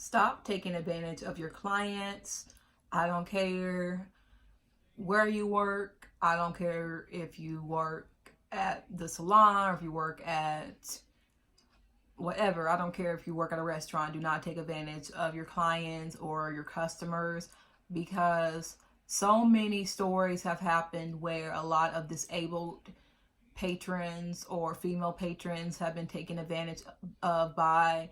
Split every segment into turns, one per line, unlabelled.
Stop taking advantage of your clients. I don't care where you work. I don't care if you work at the salon or if you work at whatever. I don't care if you work at a restaurant. Do not take advantage of your clients or your customers, because so many stories have happened where a lot of disabled patrons or female patrons have been taken advantage of by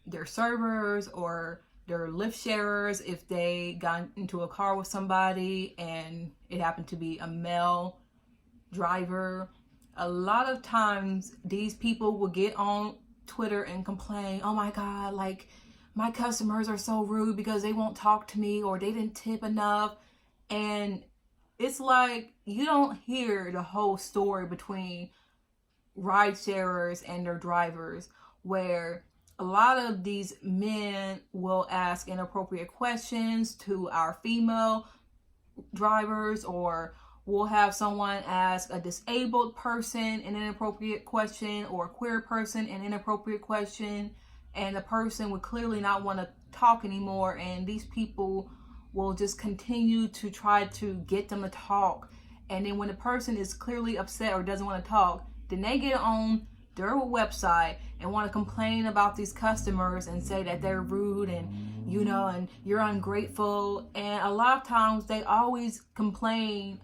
their servers or their Lyft sharers if they got into a car with somebody and it happened to be a male driver. A lot of times these people will get on Twitter and complain, oh my God, like my customers are so rude because they won't talk to me or they didn't tip enough. And it's like you don't hear the whole story between ride sharers and their drivers, where a lot of these men will ask inappropriate questions to our female drivers, or we'll have someone ask a disabled person an inappropriate question or a queer person an inappropriate question, and the person would clearly not want to talk anymore, and these people will just continue to try to get them to talk. And then when the person is clearly upset or doesn't want to talk, then they get on their website and want to complain about these customers and say that they're rude and and you're ungrateful. And a lot of times they always complain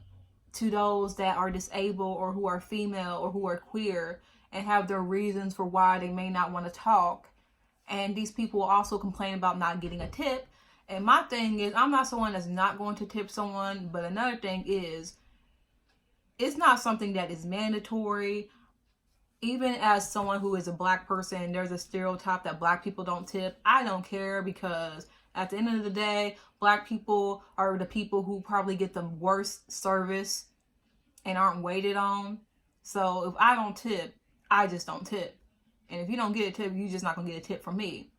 to those that are disabled or who are female or who are queer and have their reasons for why they may not want to talk. And these people will also complain about not getting a tip. And my thing is, I'm not someone that's not going to tip someone, but another thing is, it's not something that is mandatory. Even as someone who is a Black person, there's a stereotype that Black people don't tip. I don't care, because at the end of the day, Black people are the people who probably get the worst service and aren't waited on. So if I don't tip, I just don't tip. And if you don't get a tip, you're just not going to get a tip from me.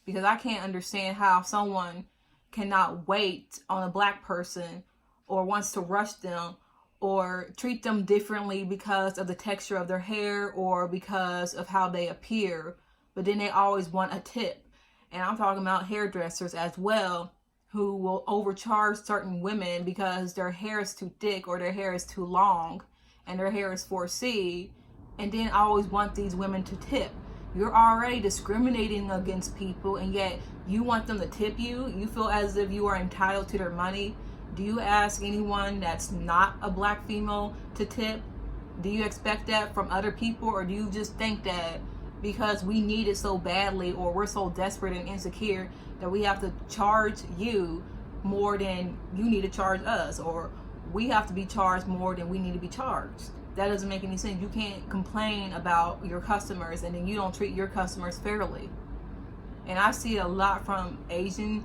Because I can't understand how someone cannot wait on a Black person or wants to rush them or treat them differently because of the texture of their hair or because of how they appear, but then they always want a tip. And I'm talking about hairdressers as well, who will overcharge certain women because their hair is too thick or their hair is too long and their hair is 4C, and then always want these women to tip. You're already discriminating against people, and yet you want them to tip you. You feel as if you are entitled to their money. Do you ask anyone that's not a Black female to tip? Do you expect that from other people, or do you just think that because we need it so badly, or we're so desperate and insecure, that we have to charge you more than you need to charge us, or we have to be charged more than we need to be charged? That doesn't make any sense. You can't complain about your customers and then you don't treat your customers fairly. And I see a lot from Asian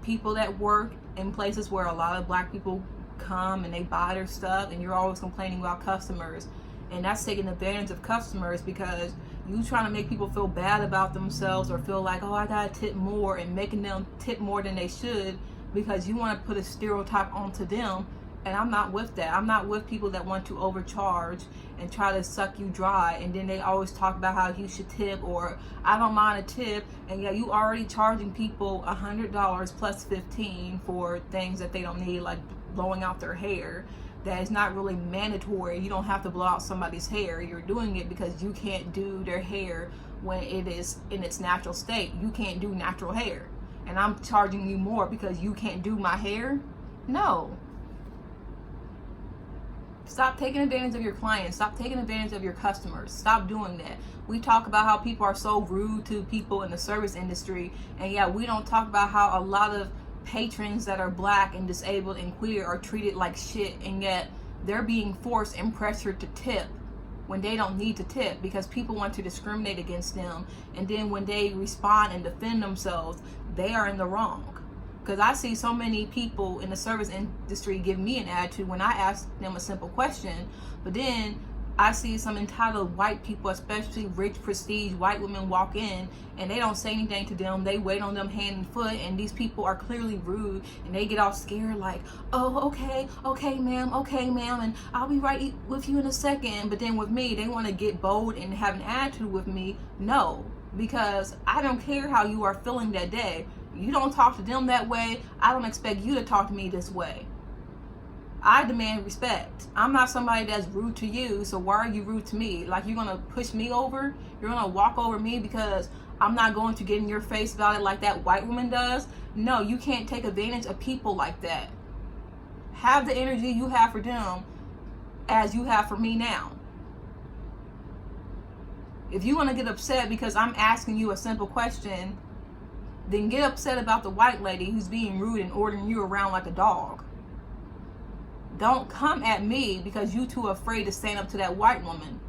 people that work in places where a lot of Black people come and they buy their stuff, and you're always complaining about customers. And that's taking advantage of customers, because you trying to make people feel bad about themselves or feel like, oh, I gotta tip more, and making them tip more than they should because you want to put a stereotype onto them. And I'm not with that. I'm not with people that want to overcharge and try to suck you dry, and then they always talk about how you should tip, or I don't mind a tip, and yeah, you already charging people $100 plus 15 for things that they don't need, like blowing out their hair. That is not really mandatory. You don't have to blow out somebody's hair. You're doing it because you can't do their hair when it is in its natural state. You can't do natural hair, and I'm charging you more because you can't do my hair? No. Stop taking advantage of your clients. Stop taking advantage of your customers. Stop doing that. We talk about how people are so rude to people in the service industry, and yet we don't talk about how a lot of patrons that are Black and disabled and queer are treated like shit, and yet they're being forced and pressured to tip when they don't need to tip because people want to discriminate against them. And then when they respond and defend themselves, they are in the wrong. Because I see so many people in the service industry give me an attitude when I ask them a simple question, but then I see some entitled white people, especially rich, prestige white women, walk in and they don't say anything to them. They wait on them hand and foot, and these people are clearly rude, and they get all scared like, oh, okay, ma'am, and I'll be right with you in a second. But then with me, they want to get bold and have an attitude with me. No, because I don't care how you are feeling that day. You don't talk to them that way. I don't expect you to talk to me this way. I demand respect. I'm not somebody that's rude to you, so why are you rude to me? Like, you're gonna push me over? You're gonna walk over me because I'm not going to get in your face about it like that white woman does? No, you can't take advantage of people like that. Have the energy you have for them as you have for me now. If you want to get upset because I'm asking you a simple question, then get upset about the white lady who's being rude and ordering you around like a dog. Don't come at me because you too afraid to stand up to that white woman.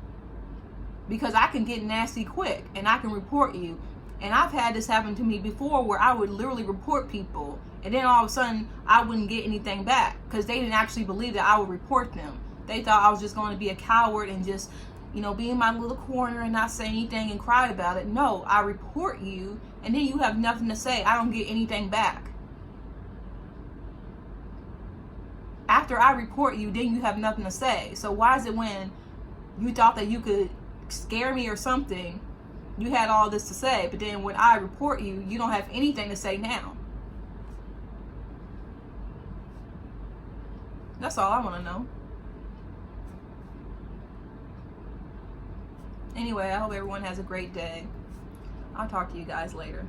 Because I can get nasty quick and I can report you. And I've had this happen to me before where I would literally report people and then all of a sudden I wouldn't get anything back because they didn't actually believe that I would report them. They thought I was just going to be a coward and just, be in my little corner and not say anything and cry about it. No, I report you and then you have nothing to say. I don't get anything back. After I report you, then you have nothing to say. So why is it when you thought that you could scare me or something, you had all this to say, but then when I report you, you don't have anything to say now? That's all I want to know. Anyway, I hope everyone has a great day. I'll talk to you guys later.